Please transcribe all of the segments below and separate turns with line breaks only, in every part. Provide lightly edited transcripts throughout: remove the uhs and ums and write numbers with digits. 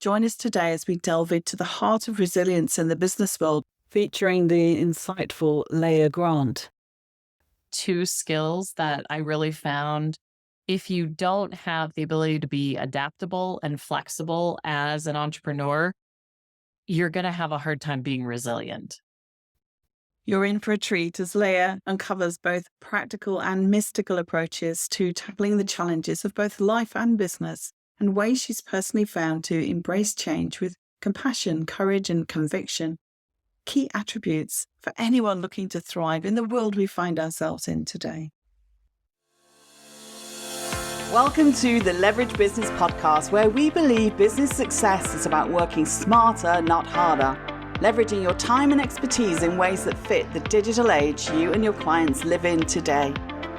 Join us today as we delve into the heart of resilience in the business world, featuring the insightful Leah Grant.
Two skills that I really found if you don't have the ability to be adaptable and flexible as an entrepreneur, you're going to have a hard time being resilient.
You're in for a treat as Leah uncovers both practical and mystical approaches to tackling the challenges of both life and business, and ways she's personally found to embrace change with compassion, courage, and conviction. Key attributes for anyone looking to thrive in the world we find ourselves in today. Welcome to the Leverage Business Podcast, where we believe business success is about working smarter, not harder, leveraging your time and expertise in ways that fit the digital age you and your clients live in today.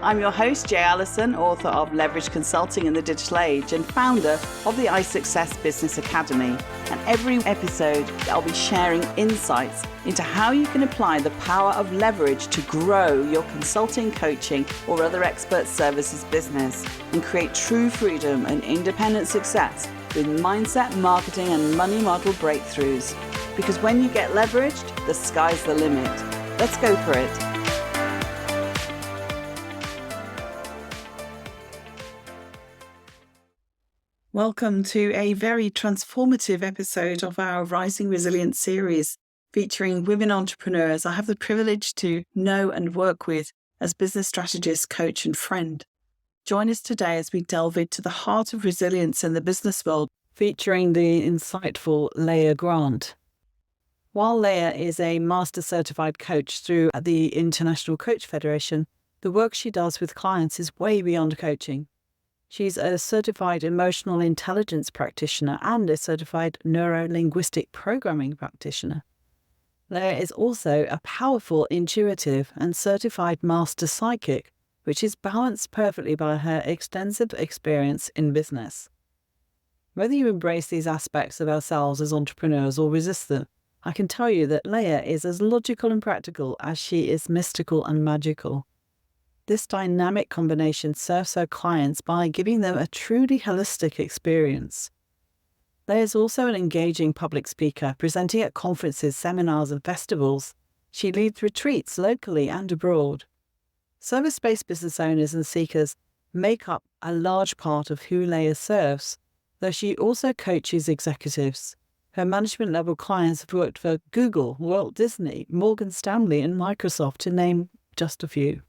I'm your host, Jay Allison, author of Leverage Consulting in the Digital Age and founder of the iSuccess Business Academy. And every episode, I'll be sharing insights into how you can apply the power of leverage to grow your consulting, coaching, or other expert services business and create true freedom and independent success with mindset, marketing, and money model breakthroughs. Because when you get leveraged, the sky's the limit. Let's go for it. Welcome to a very transformative episode of our Rising Resilience series featuring women entrepreneurs I have the privilege to know and work with as business strategist, coach, and friend. Join us today as we delve into the heart of resilience in the business world, featuring the insightful Leah Grant. While Leah is a master certified coach through the International Coach Federation, the work she does with clients is way beyond coaching. She's a certified emotional intelligence practitioner and a certified neuro-linguistic programming practitioner. Leah is also a powerful intuitive and certified master psychic, which is balanced perfectly by her extensive experience in business. Whether you embrace these aspects of ourselves as entrepreneurs or resist them, I can tell you that Leah is as logical and practical as she is mystical and magical. This dynamic combination serves her clients by giving them a truly holistic experience. Leah is also an engaging public speaker, presenting at conferences, seminars, and festivals. She leads retreats locally and abroad. Service-based business owners and seekers make up a large part of who Leah serves, though she also coaches executives. Her management-level clients have worked for Google, Walt Disney, Morgan Stanley, and Microsoft, to name just a few.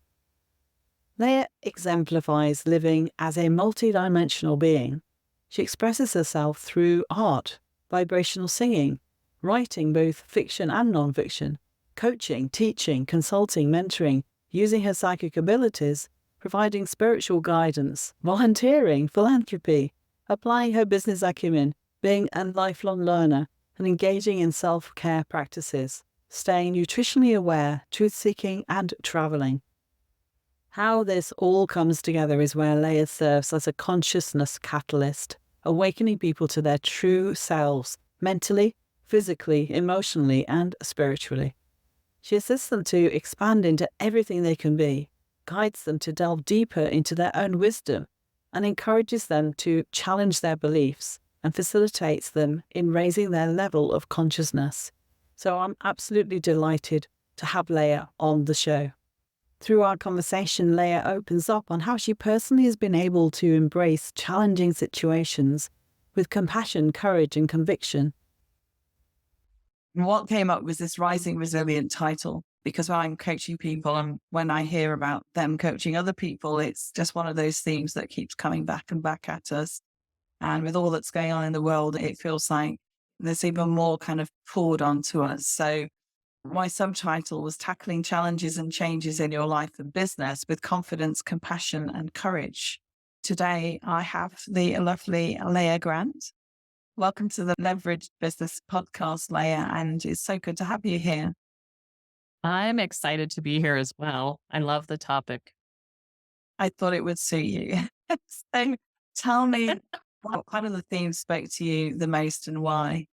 Leah exemplifies living as a multidimensional being. She expresses herself through art, vibrational singing, writing both fiction and non-fiction, coaching, teaching, consulting, mentoring, using her psychic abilities, providing spiritual guidance, volunteering, philanthropy, applying her business acumen, being a lifelong learner, and engaging in self-care practices, staying nutritionally aware, truth-seeking, and traveling. How this all comes together is where Leah serves as a consciousness catalyst, awakening people to their true selves, mentally, physically, emotionally, and spiritually. She assists them to expand into everything they can be, guides them to delve deeper into their own wisdom, and encourages them to challenge their beliefs and facilitates them in raising their level of consciousness. So I'm absolutely delighted to have Leah on the show. Through our conversation, Leah opens up on how she personally has been able to embrace challenging situations with compassion, courage, and conviction. What came up was this Rising Resilient title, because when I'm coaching people and when I hear about them coaching other people, it's just one of those themes that keeps coming back and back at us. And with all that's going on in the world, it feels like there's even more kind of poured onto us. So my subtitle was Tackling Challenges and Changes in Your Life and Business with Confidence, Compassion, and Courage. Today, I have the lovely Leah Grant. Welcome to the Leverage Business Podcast, Leah, and it's so good to have you here.
I'm excited to be here as well. I love the topic.
I thought it would suit you. So tell me, what part of the theme spoke to you the most and why?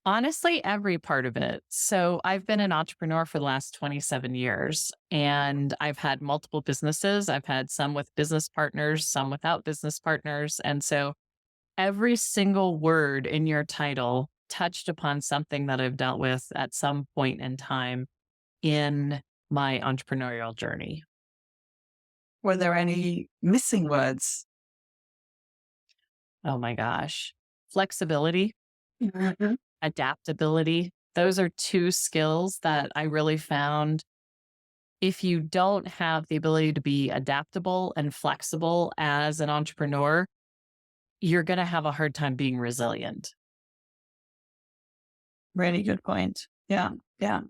Honestly, every part of it. So I've been an entrepreneur for the last 27 years, and I've had multiple businesses. I've had some with business partners, some without business partners. And so Every single word in your title touched upon something that I've dealt with at some point in time in my entrepreneurial journey.
Were there any missing words?
Oh my gosh. Flexibility,
Mhm.
adaptability. Those are two skills that I really found if you don't have the ability to be adaptable and flexible as an entrepreneur, you're going to have a hard time being resilient.
Really good point. Yeah. Yeah.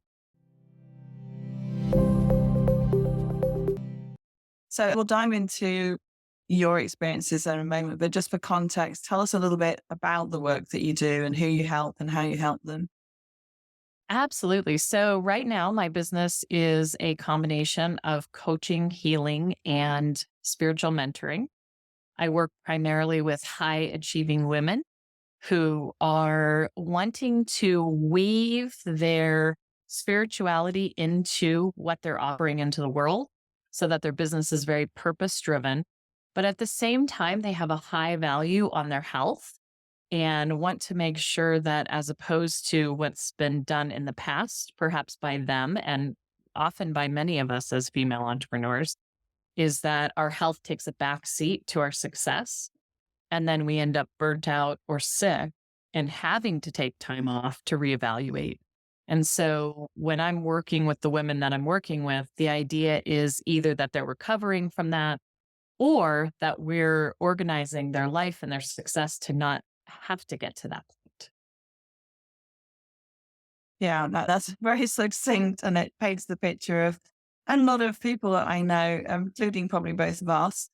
So we'll dive into your experiences in a moment, but just for context, tell us a little bit about the work that you do and who you help and how you help them.
Absolutely. So, right now, my business is a combination of coaching, healing, and spiritual mentoring. I work primarily with high achieving women who are wanting to weave their spirituality into what they're offering into the world so that their business is very purpose driven. But at the same time, they have a high value on their health and want to make sure that, as opposed to what's been done in the past, perhaps by them and often by many of us as female entrepreneurs, is that our health takes a back seat to our success. And then we end up burnt out or sick and having to take time off to reevaluate. And so when I'm working with the women that I'm working with, the idea is either that they're recovering from that or that we're organizing their life and their success to not have to get to that point.
Yeah, that's very succinct and it paints the picture of a lot of people that I know, including probably both of us.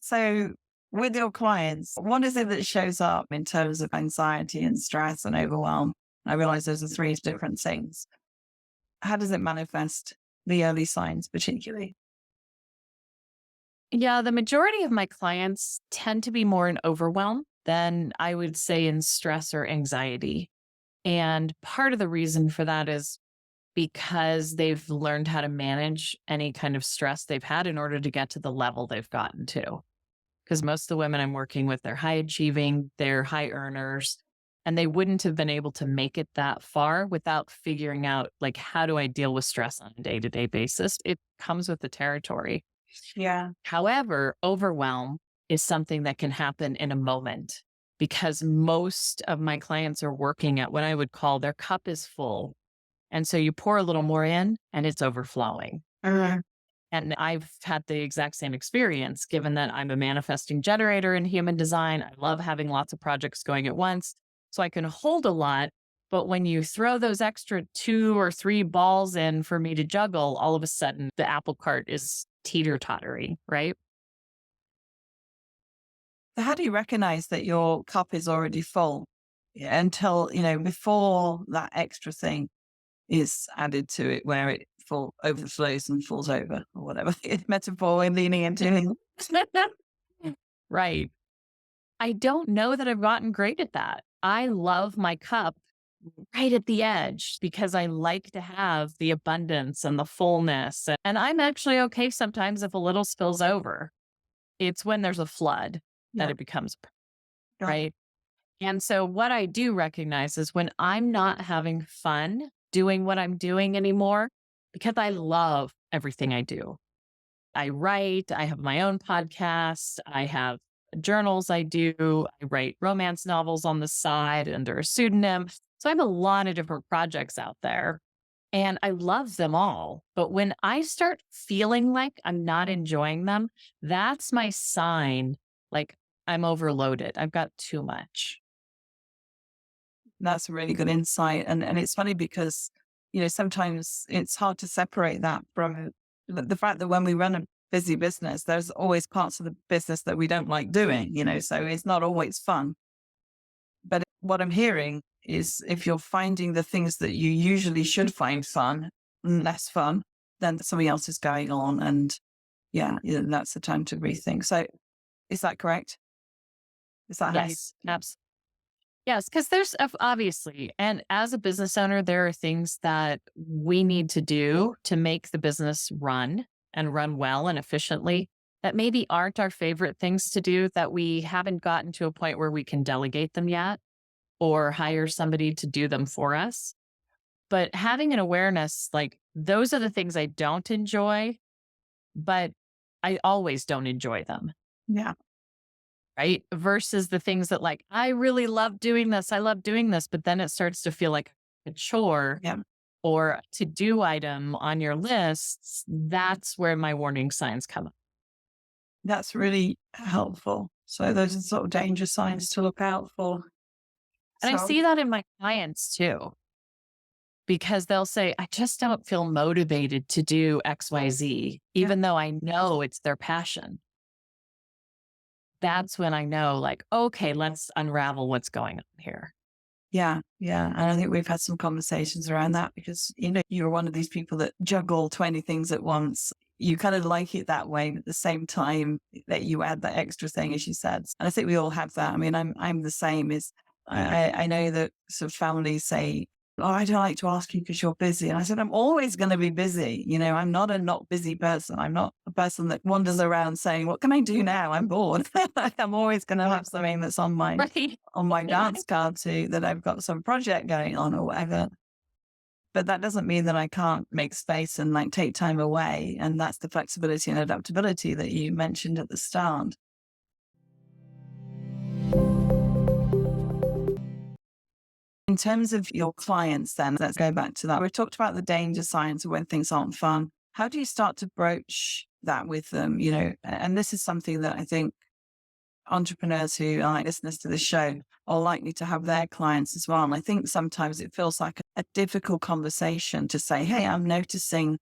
So, with your clients, what is it that shows up in terms of anxiety and stress and overwhelm? I realize those are three different things. How does it manifest, the early signs, particularly?
Yeah, the majority of my clients tend to be more in overwhelm than I would say in stress or anxiety. And part of the reason for that is because they've learned how to manage any kind of stress they've had in order to get to the level they've gotten to. Because most of the women I'm working with, they're high achieving, they're high earners, and they wouldn't have been able to make it that far without figuring out, like, how do I deal with stress on a day to day basis? It comes with the territory.
Yeah.
However, overwhelm is something that can happen in a moment because most of my clients are working at what I would call their cup is full. And so you pour a little more in and it's overflowing.
Uh,
And I've had the exact same experience, given that I'm a manifesting generator in human design. I love having lots of projects going at once. So I can hold a lot. But when you throw those extra two or three balls in for me to juggle, all of a sudden the apple cart is teeter tottering, right?
so how do you recognize that your cup is already full? Yeah, until, before that extra thing is added to it where it overflows and falls over or whatever metaphor we're leaning into.
Right. I don't know that I've gotten great at that. I love my cup right at the edge because I like to have the abundance and the fullness. And I'm actually okay sometimes if a little spills over. It's when there's a flood that
Yeah.
it becomes,
Got it.
right? And so what I do recognize is when I'm not having fun doing what I'm doing anymore, because I love everything I do. I write, I have my own podcast, I have journals I do, I write romance novels on the side under a pseudonym. So I have a lot of different projects out there and I love them all. But when I start feeling like I'm not enjoying them, that's my sign like I'm overloaded. I've got too much.
That's a really good insight. And it's funny because, sometimes it's hard to separate that from the fact that when we run a busy business, there's always parts of the business that we don't like doing, so it's not always fun. But what I'm hearing is if you're finding the things that you usually should find fun, less fun, then something else is going on. And yeah, that's the time to rethink. So is that correct? Is that how you?
Yes, absolutely. Yes, because there's obviously, and as a business owner, there are things that we need to do to make the business run and run well and efficiently. that maybe aren't our favorite things to do, that we haven't gotten to a point where we can delegate them yet or hire somebody to do them for us. But having an awareness, like those are the things I don't enjoy, but I always don't enjoy them.
Yeah.
Right. Versus the things that like, I really love doing this. I love doing this. But then it starts to feel like a chore
Yeah.
or to do item on your lists. That's where my warning signs come up.
That's really helpful. So those are sort of danger signs to look out for.
And I
So
see that in my clients too, because they'll say, I just don't feel motivated to do XYZ,
yeah.
even though I know it's their passion. That's when I know, like, okay, let's unravel what's going on here.
Yeah, yeah. And I think we've had some conversations around that because, you're one of these people that juggle 20 things at once. You kind of like it that way, but at the same time that you add that extra thing, as you said. And I think we all have that. I mean, I'm the same. Is I know that sort of families say, "Oh, I don't like to ask you because you're busy." And I said, "I'm always going to be busy. I'm not a not busy person. I'm not a person that wanders around saying, 'What can I do now? I'm bored.' I'm always going to have something that's
Right.
on my dance card too, that I've got some project going on or whatever. But that doesn't mean that I can't make space and like take time away. And that's the flexibility and adaptability that you mentioned at the start. In terms of your clients, then let's go back to that. We've talked about the danger signs of when things aren't fun. How do you start to broach that with them? And this is something that I think entrepreneurs who are listeners to the show are likely to have their clients as well. And I think sometimes it feels like a difficult conversation to say, "Hey, I'm noticing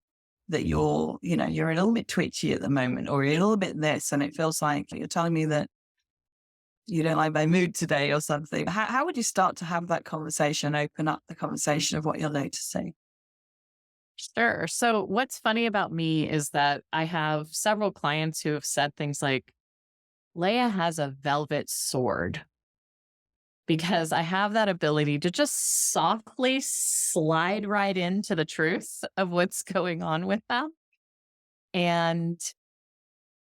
that you're a little bit twitchy at the moment, or you're a little bit this." And it feels like you're telling me that you don't like my mood today or something. How would you start to have that conversation, open up the conversation of what you're noticing?
Sure. So, what's funny about me is that I have several clients who have said things like, Leah has a velvet sword, because I have that ability to just softly slide right into the truth of what's going on with them. And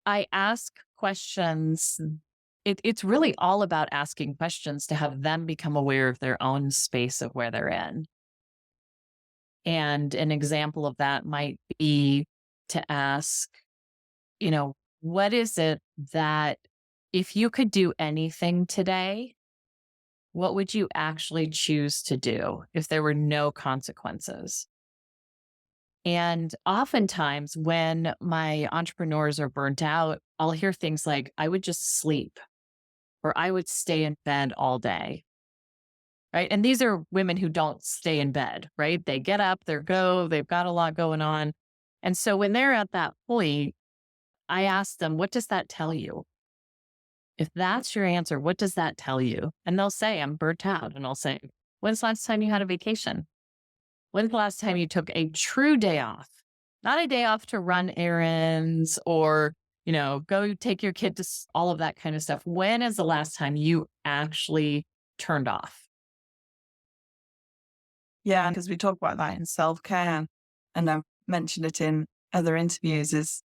I ask questions. It's really all about asking questions to have them become aware of their own space of where they're in. And an example of that might be to ask, what is it that if you could do anything today, what would you actually choose to do if there were no consequences? And oftentimes, when my entrepreneurs are burnt out, I'll hear things like, I would just sleep or I would stay in bed all day. Right. And these are women who don't stay in bed, right? They get up, they've got a lot going on. And so when they're at that point, I ask them, what does that tell you? If that's your answer, what does that tell you? And they'll say, I'm burnt out. And I'll say, when's the last time you had a vacation? When's the last time you took a true day off? Not a day off to run errands or, go take your kid to all of that kind of stuff. When is the last time you actually turned off?
Yeah, because we talk about that in self-care, and I've mentioned it in other interviews, is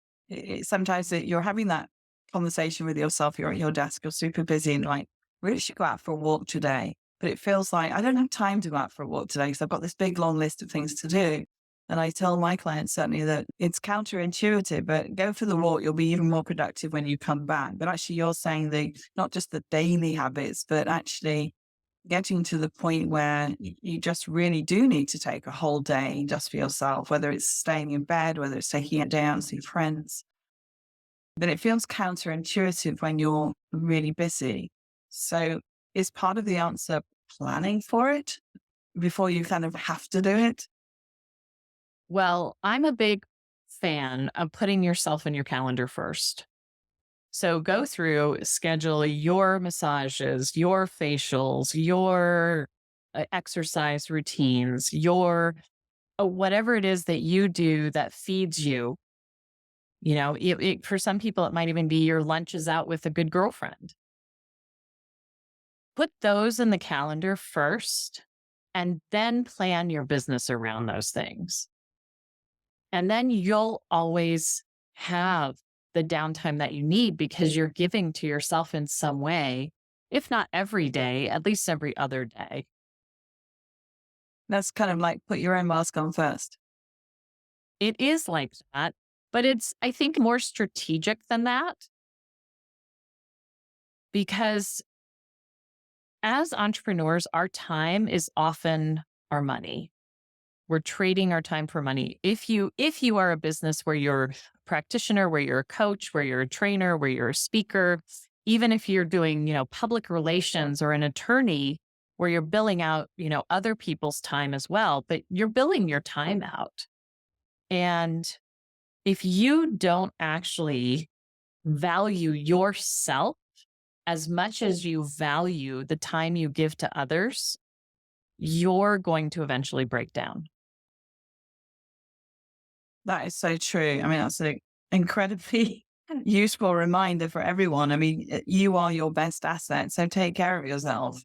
sometimes that you're having that conversation with yourself, you're at your desk, you're super busy and like, really should go out for a walk today. But it feels like I don't have time to go out for a walk today because I've got this big long list of things to do. And I tell my clients certainly that it's counterintuitive, but go for the walk. You'll be even more productive when you come back. But actually, you're saying not just the daily habits, but actually getting to the point where you just really do need to take a whole day just for yourself, whether it's staying in bed, whether it's taking it down, see friends. But it feels counterintuitive when you're really busy. So is part of the answer planning for it before you kind of have to do it?
Well, I'm a big fan of putting yourself in your calendar first. So go through, schedule your massages, your facials, your exercise routines, your whatever it is that you do that feeds you. For some people, it might even be your lunches out with a good girlfriend. Put those in the calendar first and then plan your business around those things. And then you'll always have the downtime that you need because you're giving to yourself in some way, if not every day, at least every other day.
That's kind of like put your own mask on first.
It is like that, but it's, I think, more strategic than that because as entrepreneurs, our time is often our money. We're trading our time for money. If you are a business where you're a practitioner, where you're a coach, where you're a trainer, where you're a speaker, even if you're doing, public relations or an attorney where you're billing out, other people's time as well, but you're billing your time out. And if you don't actually value yourself as much as you value the time you give to others, you're going to eventually break down.
That is so true. I mean, that's an incredibly useful reminder for everyone. I mean, you are your best asset, so take care of yourself,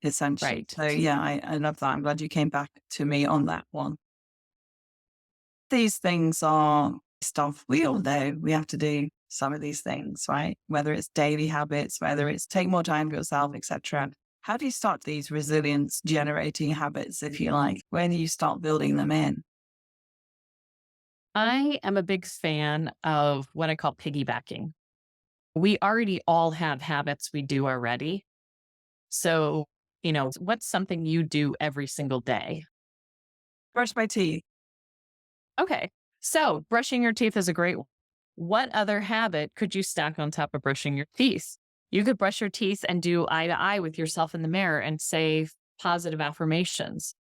essentially.
Right.
So, yeah, I love that. I'm glad you came back to me on that one. These things are stuff we all know. We have to do some of these things, right? Whether it's daily habits, whether it's take more time for yourself, etc. How do you start these resilience generating habits, if you like? When do you start building them in?
I am a big fan of what I call piggybacking. We already all have habits we do already. So, what's something you do every single day?
Brush my teeth.
Okay. So, brushing your teeth is a great one. What other habit could you stack on top of brushing your teeth? You could brush your teeth and do eye to eye with yourself in the mirror and say positive affirmations.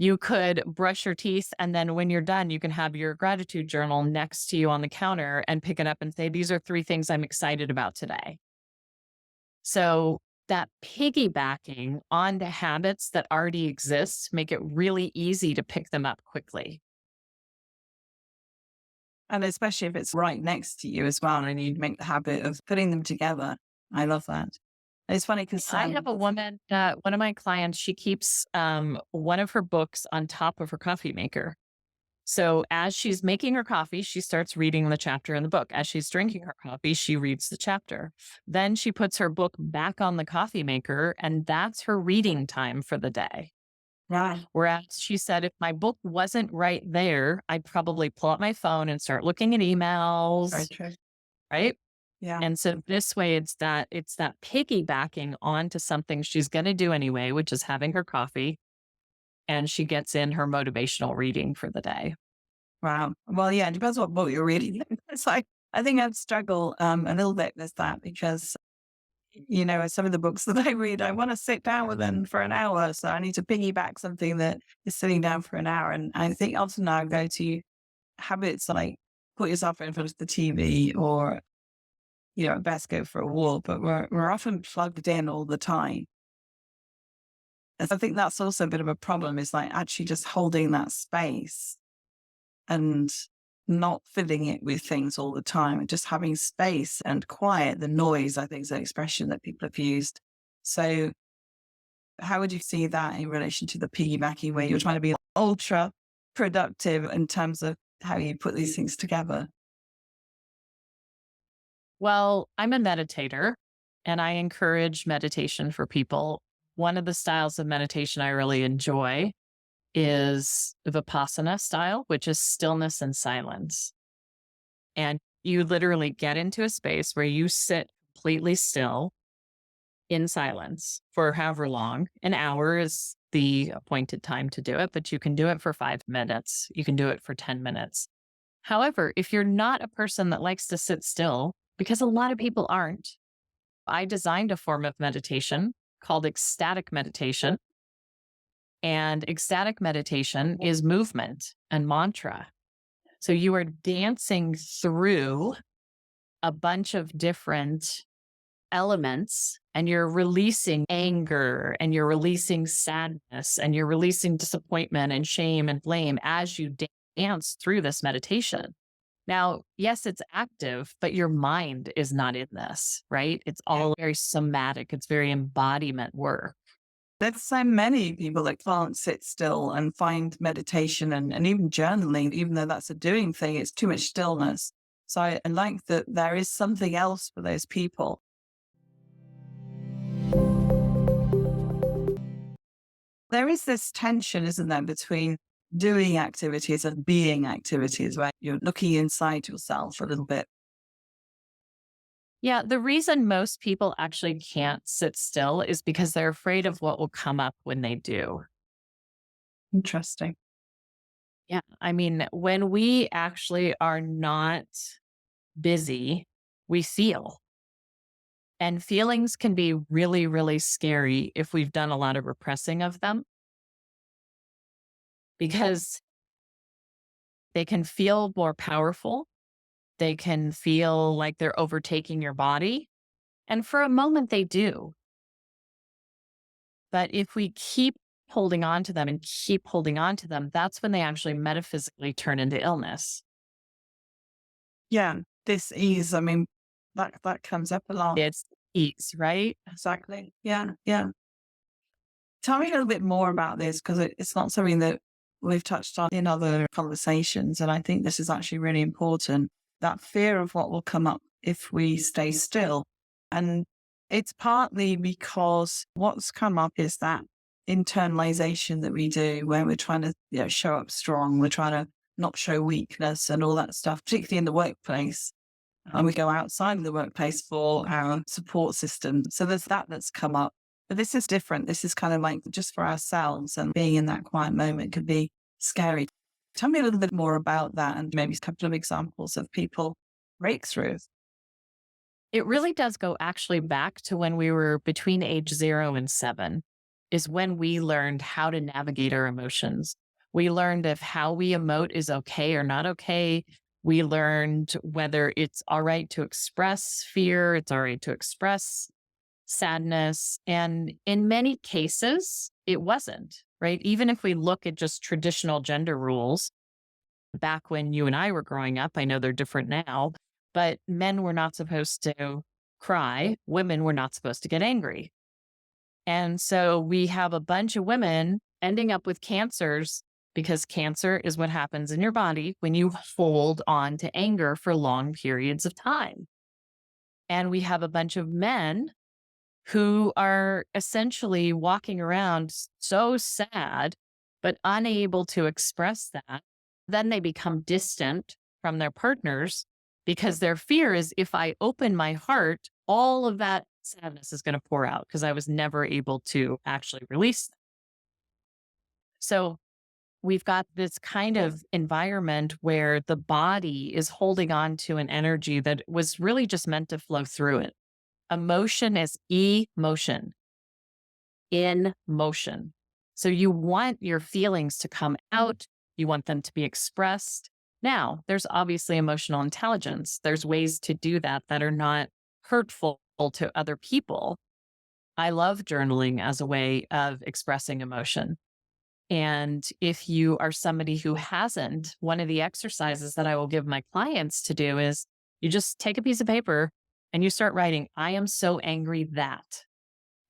You could brush your teeth, and then when you're done, you can have your gratitude journal next to you on the counter and pick it up and say, these are 3 things I'm excited about today. So that piggybacking onto habits that already exist make it really easy to pick them up quickly.
And especially if it's right next to you as well, and you make the habit of putting them together. I love that. It's funny because
I have a woman, one of my clients, she keeps one of her books on top of her coffee maker. So as she's making her coffee, she starts reading the chapter in the book. As she's drinking her coffee, she reads the chapter. Then she puts her book back on the coffee maker, and that's her reading time for the day.
right,
Whereas she said, if my book wasn't right there, I'd probably pull out my phone and start looking at
very
emails,
true.
right?
Yeah.
And so this way it's that piggybacking onto something she's going to do anyway, which is having her coffee, and she gets in her motivational reading for the day.
Wow. Well, yeah, it depends what book you're reading. It's like, I think I'd struggle a little bit with that because, some of the books that I read, I want to sit down with them for an hour. So I need to piggyback something that is sitting down for an hour. And I think often I go to habits like put yourself in front of the TV or, at best go for a walk, but we're often plugged in all the time. And so I think that's also a bit of a problem is like actually just holding that space and not filling it with things all the time and just having space and quiet. The noise, I think, is an expression that people have used. So how would you see that in relation to the piggybacking where you're trying to be ultra productive in terms of how you put these things together?
Well, I'm a meditator and I encourage meditation for people. One of the styles of meditation I really enjoy is Vipassana style, which is stillness and silence. And you literally get into a space where you sit completely still in silence for however long. An hour is the appointed time to do it, but you can do it for 5 minutes. You can do it for 10 minutes. However, if you're not a person that likes to sit still, because a lot of people aren't, I designed a form of meditation called ecstatic meditation. And ecstatic meditation is movement and mantra. So you are dancing through a bunch of different elements and you're releasing anger and you're releasing sadness and you're releasing disappointment and shame and blame as you dance through this meditation. Now, yes, it's active, but your mind is not in this, right? It's all very somatic. It's very embodiment work.
There's so many people that can't sit still and find meditation and even journaling, even though that's a doing thing, it's too much stillness. So I like that there is something else for those people. There is this tension, isn't there, between doing activities and being activities, where you're looking inside yourself a little bit.
Yeah, the reason most people actually can't sit still is because they're afraid of what will come up when they do.
Interesting.
Yeah. I mean, when we actually are not busy, we feel. And feelings can be really, really scary if we've done a lot of repressing of them because they can feel more powerful. They can feel like they're overtaking your body. And for a moment, they do. But if we keep holding on to them and keep holding on to them, that's when they actually metaphysically turn into illness.
Yeah, this ease. I mean, that comes up a lot.
It's ease, right?
Exactly. Yeah, yeah. Tell me a little bit more about this, because it's not something that we've touched on in other conversations. And I think this is actually really important, that fear of what will come up if we stay still. And it's partly because what's come up is that internalization that we do where we're trying to show up strong, we're trying to not show weakness and all that stuff, particularly in the workplace. And we go outside of the workplace for our support system. So there's that's come up. But this is different. This is kind of like just for ourselves, and being in that quiet moment could be scary. Tell me a little bit more about that and maybe a couple of examples of people breakthroughs.
It really does go actually back to when we were between age 0 and 7 is when we learned how to navigate our emotions. We learned if how we emote is okay or not okay. We learned whether it's all right to express fear, it's all right to express sadness. And in many cases, it wasn't, right? Even if we look at just traditional gender rules, back when you and I were growing up, I know they're different now, but men were not supposed to cry. Women were not supposed to get angry. And so we have a bunch of women ending up with cancers because cancer is what happens in your body when you hold on to anger for long periods of time. And we have a bunch of men who are essentially walking around so sad, but unable to express that. Then they become distant from their partners because their fear is if I open my heart, all of that sadness is going to pour out because I was never able to actually release them. So we've got this kind of environment where the body is holding on to an energy that was really just meant to flow through it. Emotion is emotion, in motion. So you want your feelings to come out, you want them to be expressed. Now, there's obviously emotional intelligence. There's ways to do that that are not hurtful to other people. I love journaling as a way of expressing emotion. And if you are somebody who hasn't, one of the exercises that I will give my clients to do is you just take a piece of paper and you start writing, I am so angry that.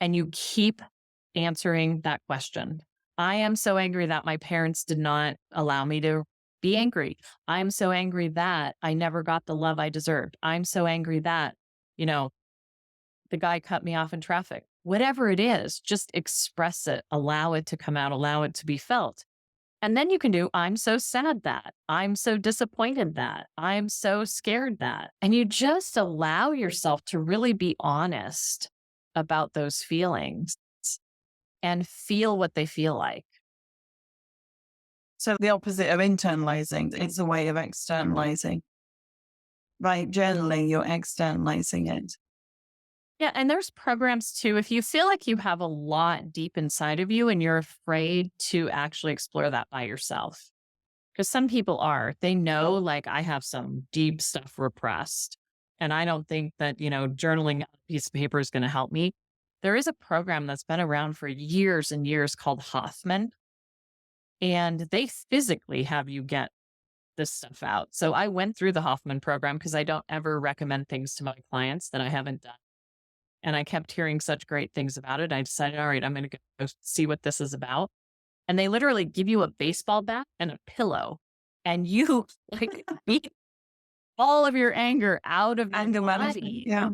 And you keep answering that question. I am so angry that my parents did not allow me to be angry. I'm so angry that I never got the love I deserved. I'm so angry that, you know, the guy cut me off in traffic. Whatever it is, just express it, allow it to come out, allow it to be felt. And then you can do, I'm so sad that, I'm so disappointed that, I'm so scared that. And you just allow yourself to really be honest about those feelings and feel what they feel like.
So the opposite of internalizing is a way of externalizing. By journaling, you're externalizing it.
Yeah. And there's programs too. If you feel like you have a lot deep inside of you and you're afraid to actually explore that by yourself, because some people are, they know, like, I have some deep stuff repressed. And I don't think that, journaling on a piece of paper is going to help me. There is a program that's been around for years and years called Hoffman, and they physically have you get this stuff out. So I went through the Hoffman program because I don't ever recommend things to my clients that I haven't done. And I kept hearing such great things about it. I decided, all right, I'm going to go see what this is about. And they literally give you a baseball bat and a pillow, and you like beat all of your anger out of your
Anger management.
body.
Yeah.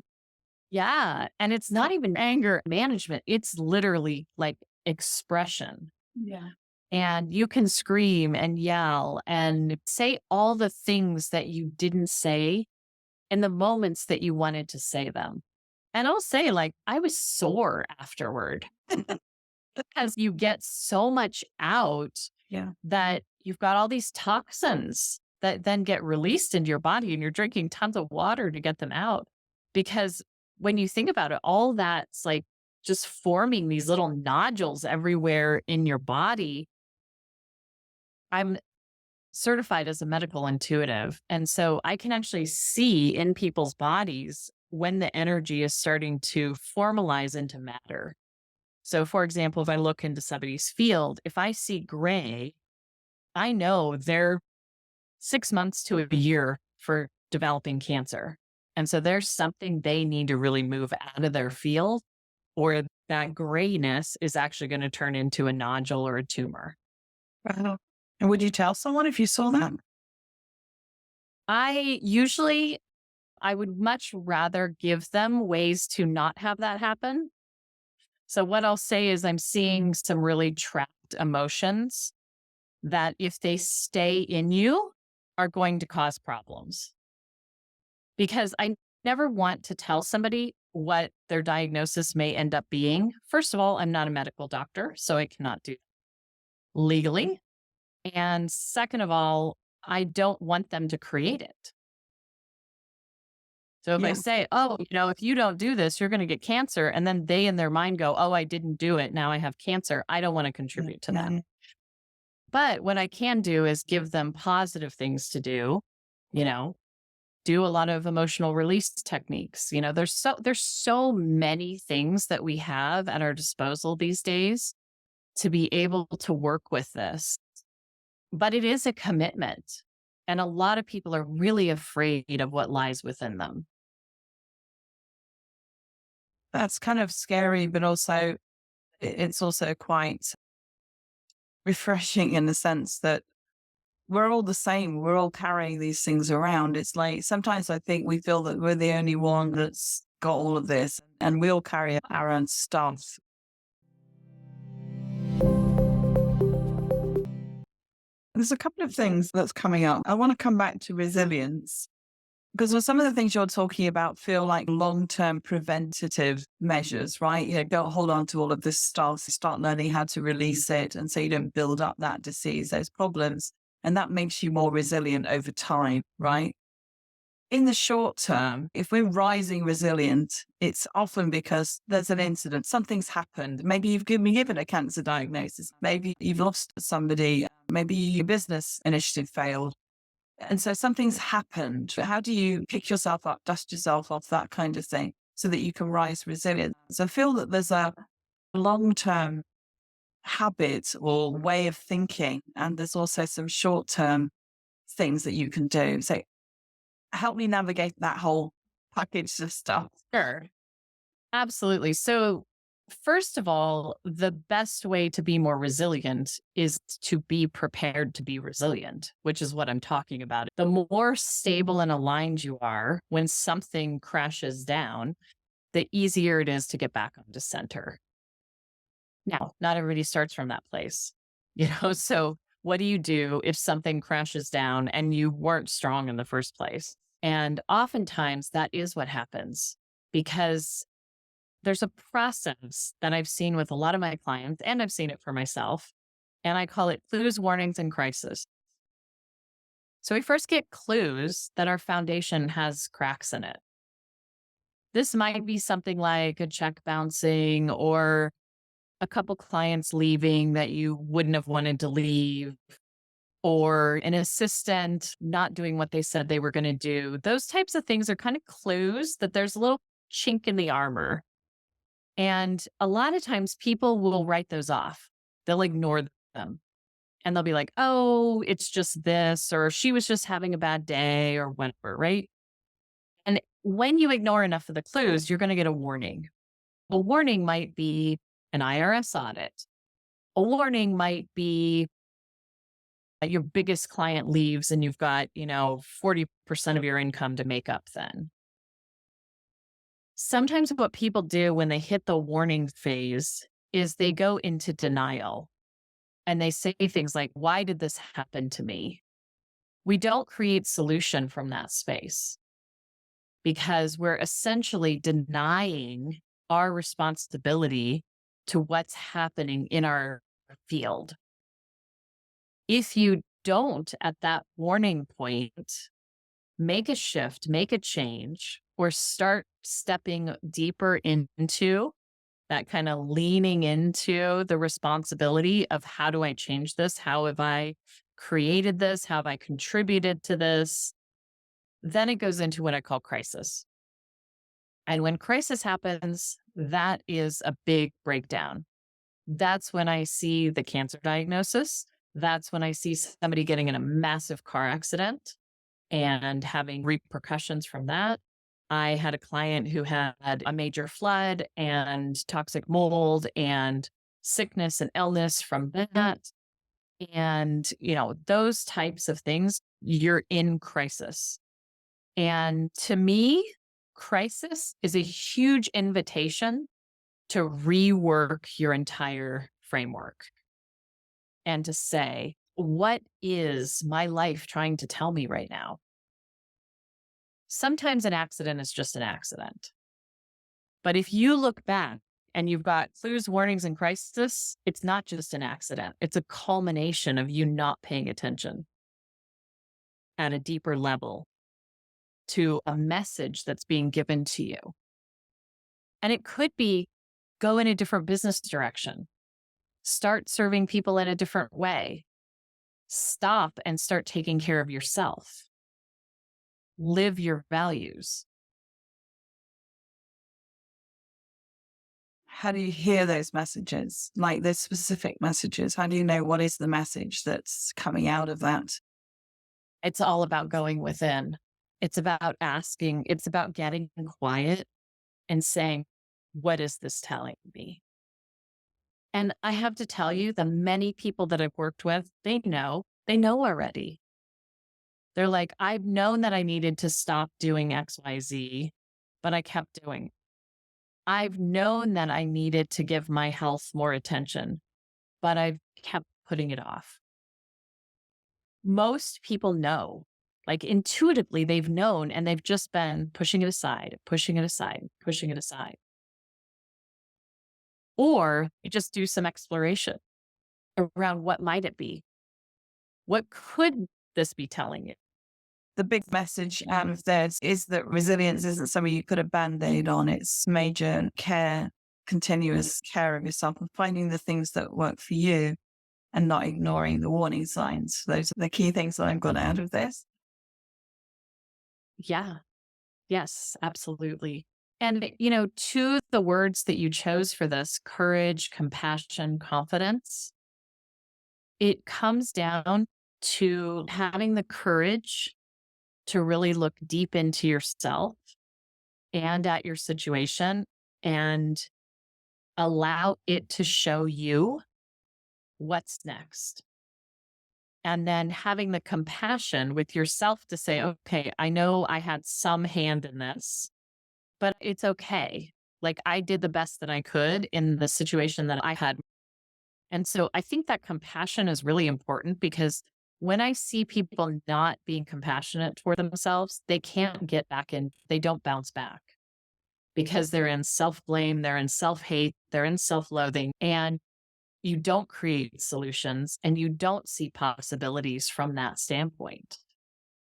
Yeah. And it's not even anger management. It's literally like expression.
Yeah.
And you can scream and yell and say all the things that you didn't say in the moments that you wanted to say them. And I'll say, like, I was sore afterward because you get so much out
Yeah.
that you've got all these toxins that then get released into your body and you're drinking tons of water to get them out. Because when you think about it, all that's like just forming these little nodules everywhere in your body. I'm certified as a medical intuitive. And so I can actually see in people's bodies when the energy is starting to formalize into matter. So, for example, if I look into somebody's field, if I see gray, I know they're 6 months to a year for developing cancer. And so there's something they need to really move out of their field, or that grayness is actually going to turn into a nodule or a tumor.
Wow. And would you tell someone if you saw that?
I would much rather give them ways to not have that happen. So what I'll say is I'm seeing some really trapped emotions that if they stay in you are going to cause problems. Because I never want to tell somebody what their diagnosis may end up being. First of all, I'm not a medical doctor, so I cannot do that legally. And second of all, I don't want them to create it. So if I
Yeah.
say, oh, if you don't do this, you're going to get cancer. And then they in their mind go, oh, I didn't do it. Now I have cancer. I don't want to contribute to that.
No.
But what I can do is give them positive things to you know, do a lot of emotional release techniques. There's so many things that we have at our disposal these days to be able to work with this. But it is a commitment. And a lot of people are really afraid of what lies within them.
That's kind of scary, but also it's also quite refreshing in the sense that we're all the same. We're all carrying these things around. It's like sometimes I think we feel that we're the only one that's got all of this, and we all carry our own stuff. There's a couple of things that's coming up. I want to come back to resilience because some of the things you're talking about feel like long-term preventative measures, right? Don't hold on to all of this stuff, start learning how to release it. And so you don't build up that disease, those problems. And that makes you more resilient over time, right? In the short term, if we're rising resilient, it's often because there's an incident, something's happened. Maybe you've been given a cancer diagnosis. Maybe you've lost somebody. Maybe your business initiative failed. And so something's happened. How do you pick yourself up, dust yourself off, that kind of thing, so that you can rise resilient? So I feel that there's a long-term habit or way of thinking, and there's also some short-term things that you can do. So help me navigate that whole package of stuff.
Sure. Absolutely. So, first of all, the best way to be more resilient is to be prepared to be resilient, which is what I'm talking about. The more stable and aligned you are when something crashes down, the easier it is to get back onto center. Now, not everybody starts from that place, so what do you do if something crashes down and you weren't strong in the first place? And oftentimes that is what happens because there's a process that I've seen with a lot of my clients, and I've seen it for myself, and I call it clues, warnings, and crisis. So we first get clues that our foundation has cracks in it. This might be something like a check bouncing or a couple clients leaving that you wouldn't have wanted to leave, or an assistant not doing what they said they were going to do. Those types of things are kind of clues that there's a little chink in the armor. And a lot of times people will write those off. They'll ignore them and they'll be like, oh, it's just this, or she was just having a bad day or whatever, right? And when you ignore enough of the clues, you're going to get a warning. A warning might be an IRS audit. A warning might be your biggest client leaves and you've got, 40% of your income to make up then. Sometimes what people do when they hit the warning phase is they go into denial and they say things like, why did this happen to me? We don't create solution from that space because we're essentially denying our responsibility to what's happening in our field. If you don't, at that warning point, make a shift, make a change, or start stepping deeper into that kind of leaning into the responsibility of how do I change this? How have I created this? How have I contributed to this? Then it goes into what I call crisis. And when crisis happens, that is a big breakdown. That's when I see the cancer diagnosis. That's when I see somebody getting in a massive car accident and having repercussions from that. I had a client who had a major flood and toxic mold and sickness and illness from that. And, those types of things, you're in crisis. And to me, crisis is a huge invitation to rework your entire framework and to say, what is my life trying to tell me right now? Sometimes an accident is just an accident. But if you look back and you've got clues, warnings, and crisis, it's not just an accident. It's a culmination of you not paying attention at a deeper level to a message that's being given to you. And it could be go in a different business direction, start serving people in a different way, stop and start taking care of yourself, live your values.
How do you hear those messages, like those specific messages? How do you know what is the message that's coming out of that?
It's all about going within. It's about asking, it's about getting quiet and saying, what is this telling me? And I have to tell you, the many people that I've worked with, they know already. They're like, I've known that I needed to stop doing XYZ, but I kept doing it. I've known that I needed to give my health more attention, but I've kept putting it off. Most people know, like intuitively, they've known and they've just been pushing it aside, pushing it aside, pushing it aside. Or you just do some exploration around what might it be? What could this be telling you?
The big message out of this is that resilience isn't something you put a band-aid on. It's major care, continuous care of yourself and finding the things that work for you and not ignoring the warning signs. Those are the key things that I've got out of this.
Yeah. Yes, absolutely. And, to the words that you chose for this, courage, compassion, confidence, it comes down to having the courage to really look deep into yourself and at your situation and allow it to show you what's next. And then having the compassion with yourself to say, okay, I know I had some hand in this, but it's okay. Like I did the best that I could in the situation that I had. And so I think that compassion is really important because when I see people not being compassionate toward themselves, they can't get back in, they don't bounce back because they're in self blame, they're in self hate, they're in self loathing, and you don't create solutions and you don't see possibilities from that standpoint.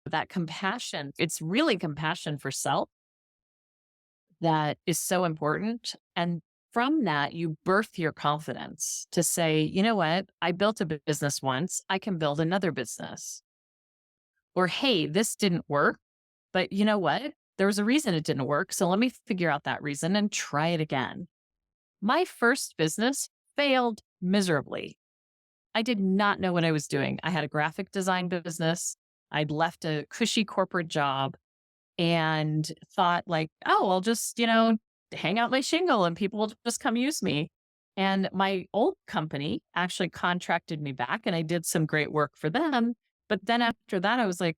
That compassion, it's really compassion for self that is so important. And from that, you birth your confidence to say, you know what? I built a business once. I can build another business. Or, hey, this didn't work, but you know what? There was a reason it didn't work. So let me figure out that reason and try it again. My first business failed miserably. I did not know what I was doing. I had a graphic design business. I'd left a cushy corporate job and thought like, oh, I'll just, hang out my shingle and people will just come use me. And my old company actually contracted me back and I did some great work for them. But then after that, I was like,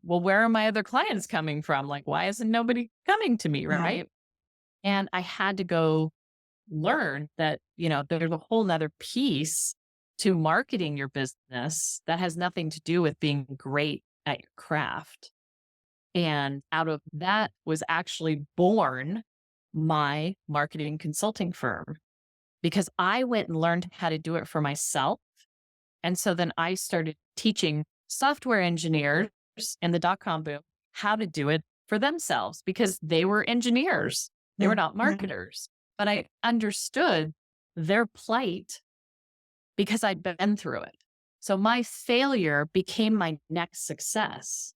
well, where are my other clients coming from? Like, why isn't nobody coming to me?
Yeah.
Right. And I had to go learn that, there's a whole nother piece to marketing your business that has nothing to do with being great at your craft. And out of that was actually born my marketing consulting firm because I went and learned how to do it for myself. And so then I started teaching software engineers in the dot-com boom how to do it for themselves because they were engineers. They were
Yeah.
not marketers. But I understood their plight because I'd been through it. So my failure became my next success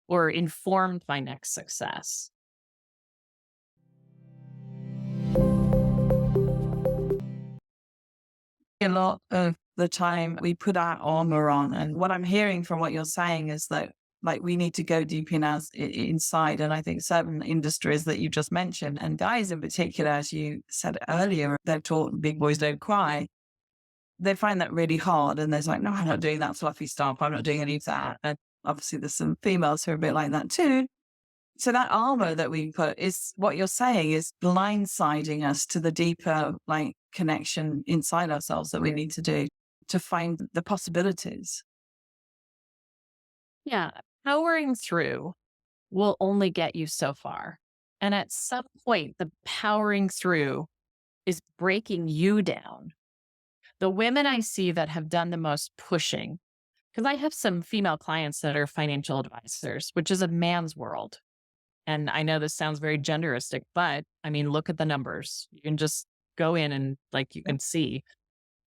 or informed my next success.
A lot of the time we put our armor on. And what I'm hearing from what you're saying is that like we need to go deep in us inside. And I think certain industries that you just mentioned, and guys in particular, as you said earlier, they're taught big boys don't cry. They find that really hard. And there's like, no, I'm not doing that fluffy stuff. I'm not doing any of that. And obviously there's some females who are a bit like that too. So that armor that we put is what you're saying is blindsiding us to the deeper like connection inside ourselves that we need to do to find the possibilities.
Yeah. Powering through will only get you so far. And at some point, the powering through is breaking you down. The women I see that have done the most pushing, because I have some female clients that are financial advisors, which is a man's world. And I know this sounds very genderistic, but I mean, look at the numbers. You can just go in and like you can see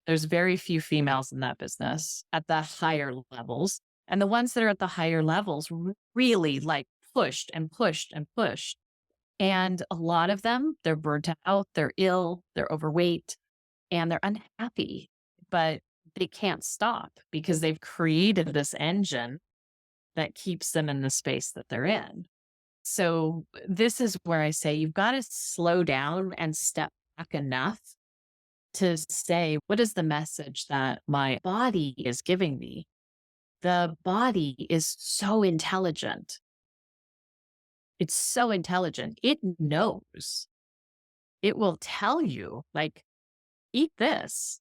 there's very few females in that business at the higher levels. And the ones that are at the higher levels really like pushed and pushed and pushed. And a lot of them, they're burnt out, they're ill, they're overweight, and they're unhappy, but they can't stop because they've created this engine that keeps them in the space that they're in. So this is where I say you've got to slow down and step back enough to say, what is the message that my body is giving me? The body is so intelligent. It's so intelligent. It knows. It will tell you, like, eat this,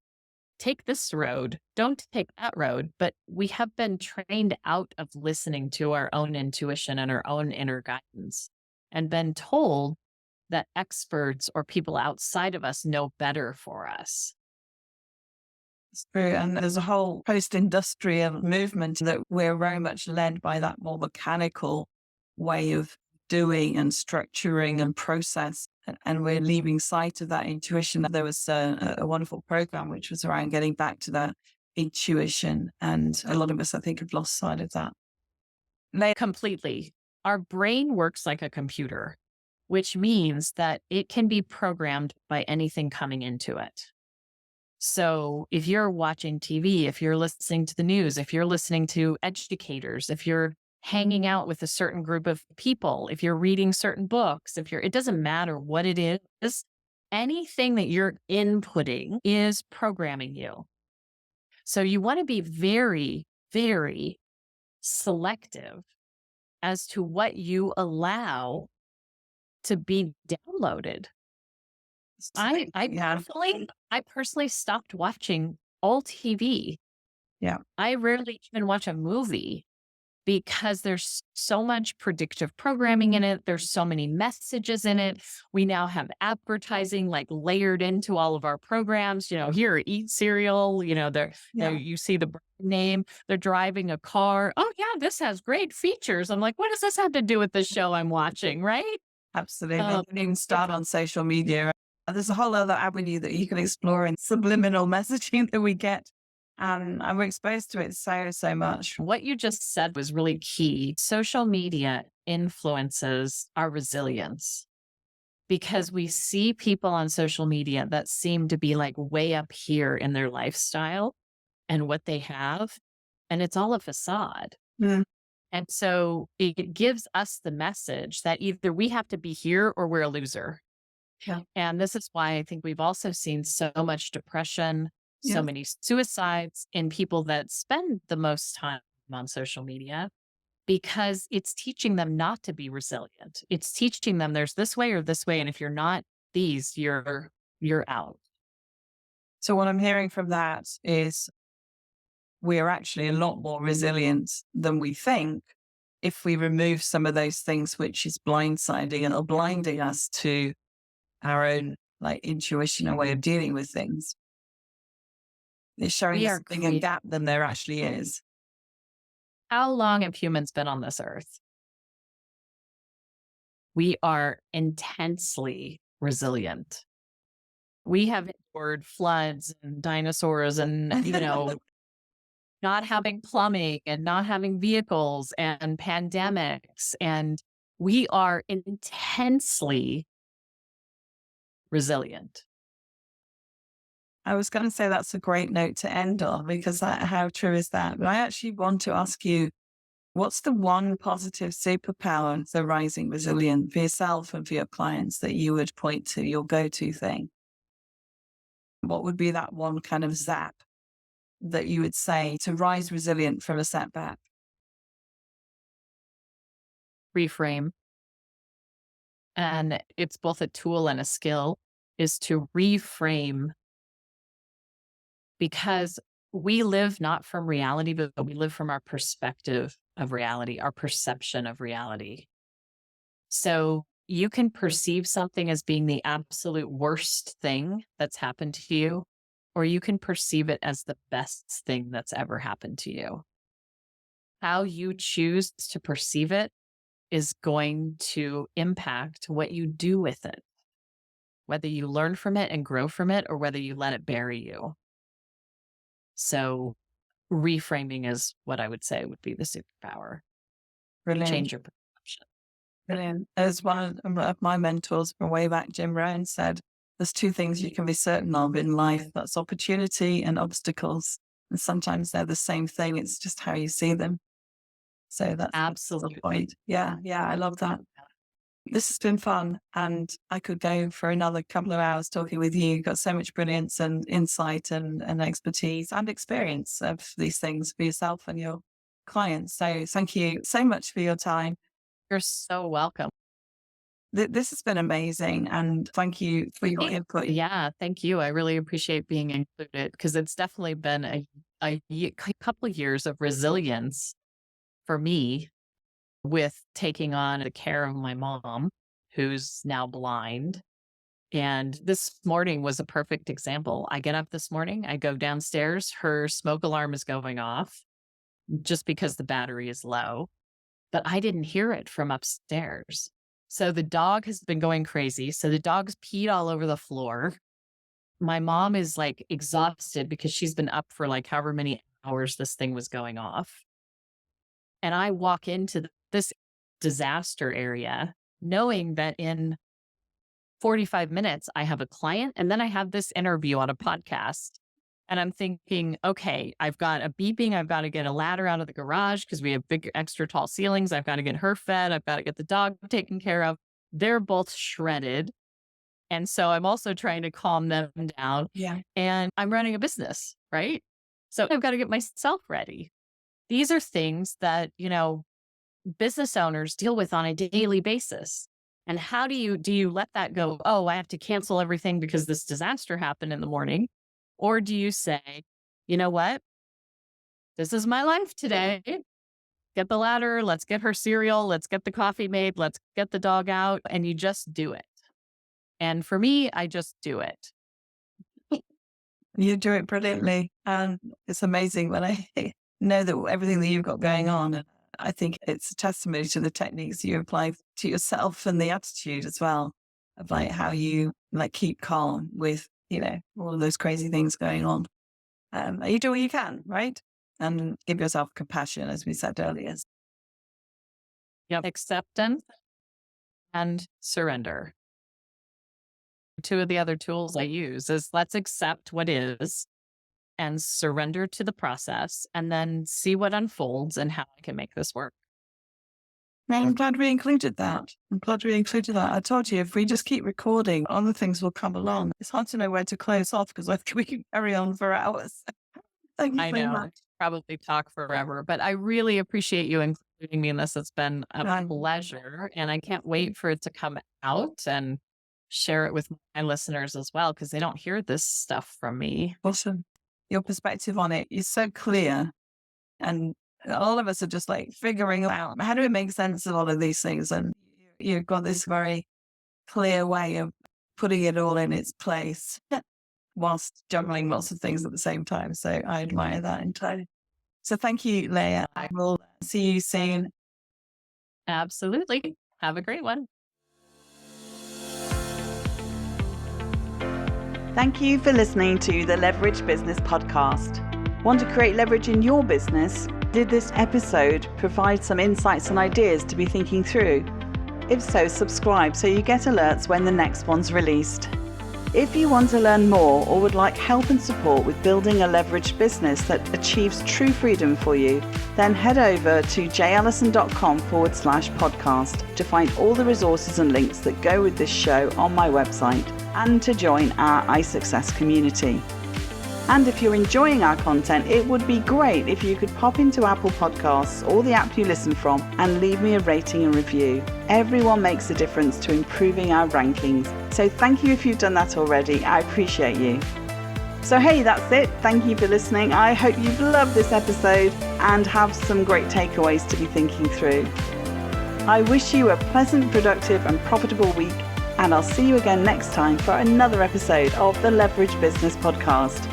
take this road, don't take that road. But we have been trained out of listening to our own intuition and our own inner guidance and been told that experts or people outside of us know better for us.
It's true. And there's a whole post-industrial movement that we're very much led by that more mechanical way of doing and structuring and process. And we're leaving sight of that intuition. There was a wonderful program which was around getting back to that intuition. And a lot of us, I think, have lost sight of that.
Completely. Our brain works like a computer, which means that it can be programmed by anything coming into it. So if you're watching TV, if you're listening to the news, if you're listening to educators, if you're hanging out with a certain group of people, if you're reading certain books, it doesn't matter what it is, anything that you're inputting is programming you. So you want to be very, very selective as to what you allow to be downloaded. I
Yeah.
I personally stopped watching all TV.
Yeah.
I rarely even watch a movie because there's so much predictive programming in it. There's so many messages in it. We now have advertising like layered into all of our programs. Here, eat cereal. There
Yeah.
you see the brand name. They're driving a car. Oh yeah, this has great features. I'm like, what does this have to do with the show I'm watching? Right?
Absolutely.
Um,
Don't even start on social media. There's a whole other avenue that you can explore in subliminal messaging that we get. And we're exposed to it so, so much.
What you just said was really key. Social media influences our resilience because we see people on social media that seem to be like way up here in their lifestyle and what they have, and it's all a facade.
Mm.
And so it gives us the message that either we have to be here or we're a loser.
Yeah.
And this is why I think we've also seen so much depression, so
Yeah.
many suicides in people that spend the most time on social media, because it's teaching them not to be resilient. It's teaching them there's this way or this way. And if you're not these, you're out.
So what I'm hearing from that is we are actually a lot more resilient than we think if we remove some of those things which is blindsiding and or blinding us to our own like intuition and way of dealing with things. It's showing
We
us
are
a bigger
creating.
gap than there actually is.
How long have humans been on this earth? We are intensely resilient. We have endured floods and dinosaurs and, not having plumbing and not having vehicles and pandemics. And we are intensely resilient.
I was going to say that's a great note to end on because how true is that? But I actually want to ask you, what's the one positive superpower, the rising resilient for yourself and for your clients that you would point to, your go-to thing? What would be that one kind of zap that you would say to rise resilient from a setback?
Reframe. And it's both a tool and a skill, is to reframe, because we live not from reality, but we live from our perspective of reality, our perception of reality. So you can perceive something as being the absolute worst thing that's happened to you, or you can perceive it as the best thing that's ever happened to you. How you choose to perceive it is going to impact what you do with it, whether you learn from it and grow from it, or whether you let it bury you. So reframing is what I would say would be the superpower.
Brilliant.
Change your perception.
Brilliant. As one of my mentors from way back, Jim Rohn, said, there's two things you can be certain of in life. That's opportunity and obstacles. And sometimes they're the same thing. It's just how you see them. So that's the
Absolutely.
point. Yeah. Yeah. I love that. This has been fun. And I could go for another couple of hours talking with you. You've got so much brilliance and insight and expertise and experience of these things for yourself and your clients. So thank you so much for your time.
You're so welcome.
This has been amazing, and thank you for your input.
Yeah, thank you. I really appreciate being included, because it's definitely been a couple of years of resilience for me with taking on the care of my mom, who's now blind. And this morning was a perfect example. I get up this morning, I go downstairs, her smoke alarm is going off just because the battery is low, but I didn't hear it from upstairs. So the dog has been going crazy. So the dog's peed all over the floor. My mom is like exhausted because she's been up for like however many hours this thing was going off. And I walk into this disaster area knowing that in 45 minutes, I have a client and then I have this interview on a podcast. And I'm thinking, okay, I've got a beeping. I've got to get a ladder out of the garage because we have big, extra tall ceilings. I've got to get her fed. I've got to get the dog taken care of. They're both shredded. And so I'm also trying to calm them down.
Yeah.
And I'm running a business, right? So I've got to get myself ready. These are things that, business owners deal with on a daily basis. And how do you let that go? Oh, I have to cancel everything because this disaster happened in the morning. Or do you say, you know what? This is my life today. Get the ladder. Let's get her cereal. Let's get the coffee made. Let's get the dog out. And you just do it. And for me, I just do it.
You do it brilliantly. And it's amazing when I know that everything that you've got going on. And I think it's a testimony to the techniques you apply to yourself and the attitude as well of like how you like keep calm with, all of those crazy things going on. You do what you can, right? And give yourself compassion, as we said earlier.
Yep. Acceptance and surrender. Two of the other tools I use is let's accept what is and surrender to the process and then see what unfolds and how I can make this work.
Well, I'm glad we included that. I told you, if we just keep recording, other things will come along. It's hard to know where to close off because we can carry on for hours. Thank you
I
so
know,
much.
probably talk forever, but I really appreciate you including me in this. It's been a
Um,
pleasure, and I can't wait for it to come out and share it with my listeners as well, because they don't hear this stuff from me.
Awesome. Your perspective on it is so clear. And all of us are just like figuring out how do we make sense of all of these things. And you've got this very clear way of putting it all in its place whilst juggling lots of things at the same time. So I admire that entirely. So thank you, Leah. I will see you soon.
Absolutely. Have a great one.
Thank you for listening to the Leverage Business Podcast. Want to create leverage in your business? Did this episode provide some insights and ideas to be thinking through? If so, subscribe so you get alerts when the next one's released. If you want to learn more or would like help and support with building a leveraged business that achieves true freedom for you, then head over to jallison.com/podcast to find all the resources and links that go with this show on my website and to join our iSuccess community. And if you're enjoying our content, it would be great if you could pop into Apple Podcasts or the app you listen from and leave me a rating and review. Everyone makes a difference to improving our rankings. So thank you if you've done that already. I appreciate you. So hey, that's it. Thank you for listening. I hope you've loved this episode and have some great takeaways to be thinking through. I wish you a pleasant, productive and profitable week, and I'll see you again next time for another episode of the Leverage Business Podcast.